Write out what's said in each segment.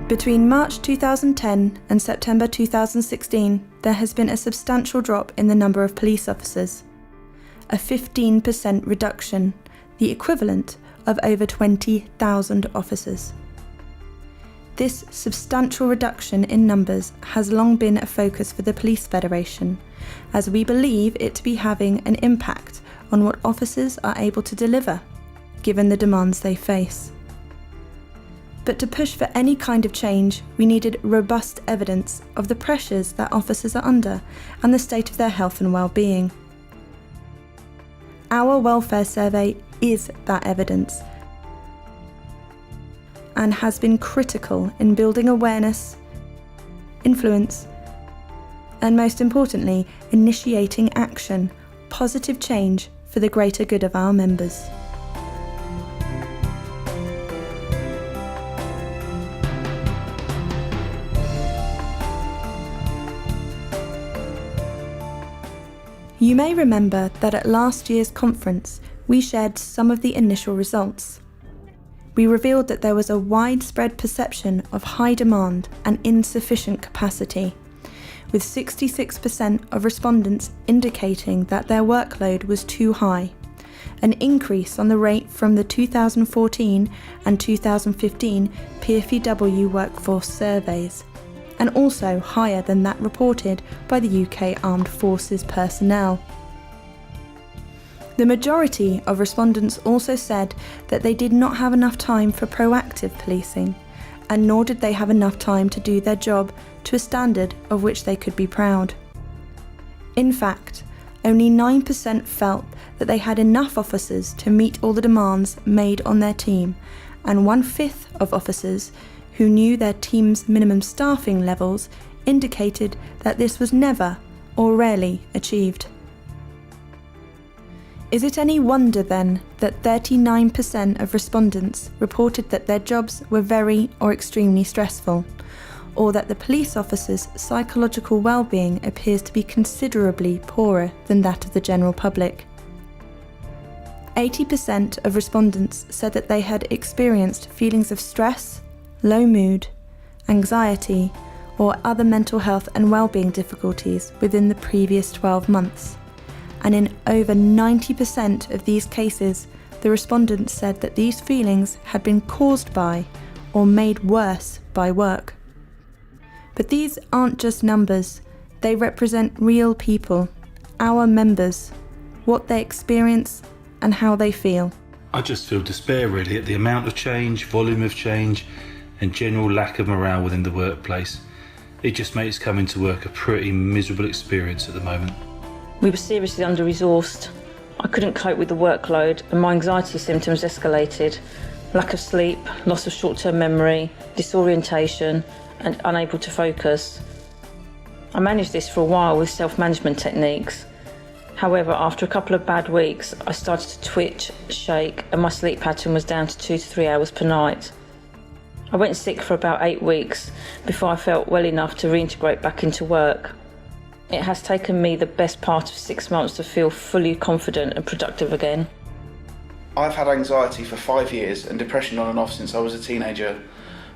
Between March 2010 and September 2016, there has been a substantial drop in the number of police officers. A 15% reduction, the equivalent of over 20,000 officers. This substantial reduction in numbers has long been a focus for the Police Federation, as we believe it to be having an impact on what officers are able to deliver, given the demands they face. But to push for any kind of change, we needed robust evidence of the pressures that officers are under and the state of their health and well-being. Our welfare survey is that evidence and has been critical in building awareness, influence, and most importantly, initiating action, positive change for the greater good of our members. You may remember that at last year's conference, we shared some of the initial results. We revealed that there was a widespread perception of high demand and insufficient capacity, with 66% of respondents indicating that their workload was too high, an increase on the rate from the 2014 and 2015 PFEW workforce surveys, and also higher than that reported by the UK Armed Forces personnel. The majority of respondents also said that they did not have enough time for proactive policing, and nor did they have enough time to do their job to a standard of which they could be proud. In fact, only 9% felt that they had enough officers to meet all the demands made on their team, and 1/5 of officers who knew their team's minimum staffing levels indicated that this was never or rarely achieved. Is it any wonder then that 39% of respondents reported that their jobs were very or extremely stressful, or that the police officers' psychological well-being appears to be considerably poorer than that of the general public? 80% of respondents said that they had experienced feelings of stress, low mood, anxiety, or other mental health and well-being difficulties within the previous 12 months. And in over 90% of these cases, the respondents said that these feelings had been caused by or made worse by work. But these aren't just numbers, they represent real people, our members, what they experience and how they feel. I just feel despair really at the amount of change, volume of change, and general lack of morale within the workplace. It just makes coming to work a pretty miserable experience at the moment. We were seriously under-resourced. I couldn't cope with the workload and my anxiety symptoms escalated. Lack of sleep, loss of short-term memory, disorientation and unable to focus. I managed this for a while with self-management techniques. However, after a couple of bad weeks, I started to twitch, shake and my sleep pattern was down to 2 to 3 hours per night. I went sick for about 8 weeks before I felt well enough to reintegrate back into work. It has taken me the best part of 6 months to feel fully confident and productive again. I've had anxiety for 5 years and depression on and off since I was a teenager.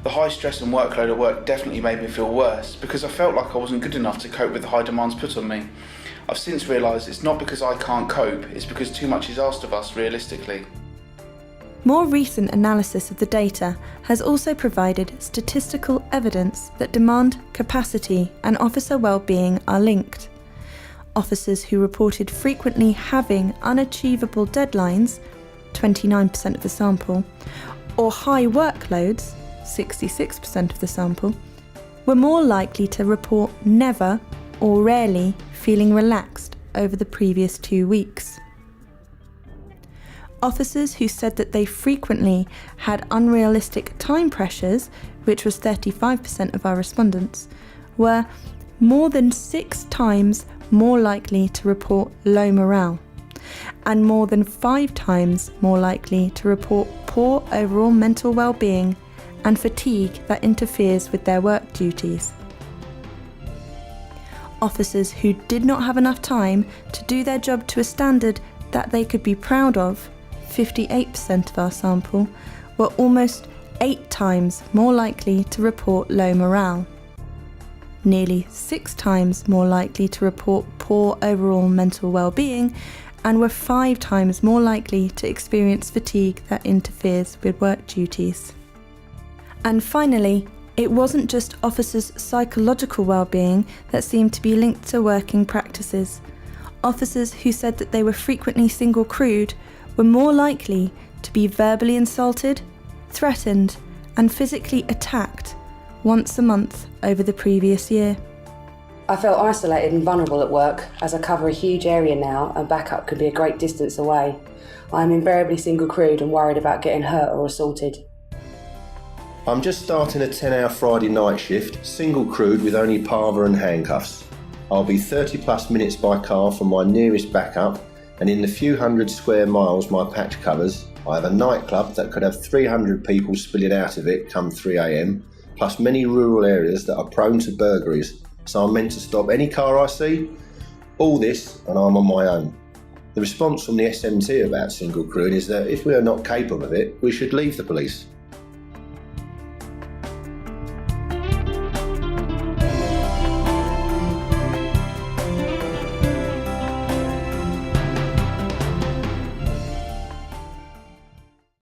The high stress and workload at work definitely made me feel worse because I felt like I wasn't good enough to cope with the high demands put on me. I've since realised it's not because I can't cope, it's because too much is asked of us realistically. More recent analysis of the data has also provided statistical evidence that demand, capacity and officer well-being are linked. Officers who reported frequently having unachievable deadlines, 29% of the sample, or high workloads, 66% of the sample, were more likely to report never or rarely feeling relaxed over the previous 2 weeks. Officers who said that they frequently had unrealistic time pressures, which was 35% of our respondents, were more than 6 times more likely to report low morale, and more than 5 times more likely to report poor overall mental well-being and fatigue that interferes with their work duties. Officers who did not have enough time to do their job to a standard that they could be proud of, 58% of our sample, were almost 8 times more likely to report low morale, nearly 6 times more likely to report poor overall mental well-being, and were 5 times more likely to experience fatigue that interferes with work duties. And finally, it wasn't just officers' psychological well-being that seemed to be linked to working practices. Officers who said that they were frequently single-crewed were more likely to be verbally insulted, threatened, and physically attacked once a month over the previous year. I felt isolated and vulnerable at work, as I cover a huge area now and backup can be a great distance away. I am invariably single-crewed and worried about getting hurt or assaulted. I'm just starting a 10-hour Friday night shift, single-crewed with only parva and handcuffs. I'll be 30 plus minutes by car from my nearest backup, and in the few hundred square miles my patch covers, I have a nightclub that could have 300 people spilling out of it come 3 AM, plus many rural areas that are prone to burglaries, so I'm meant to stop any car I see. All this, and I'm on my own. The response from the SMT about single crewing is that if we are not capable of it, we should leave the police.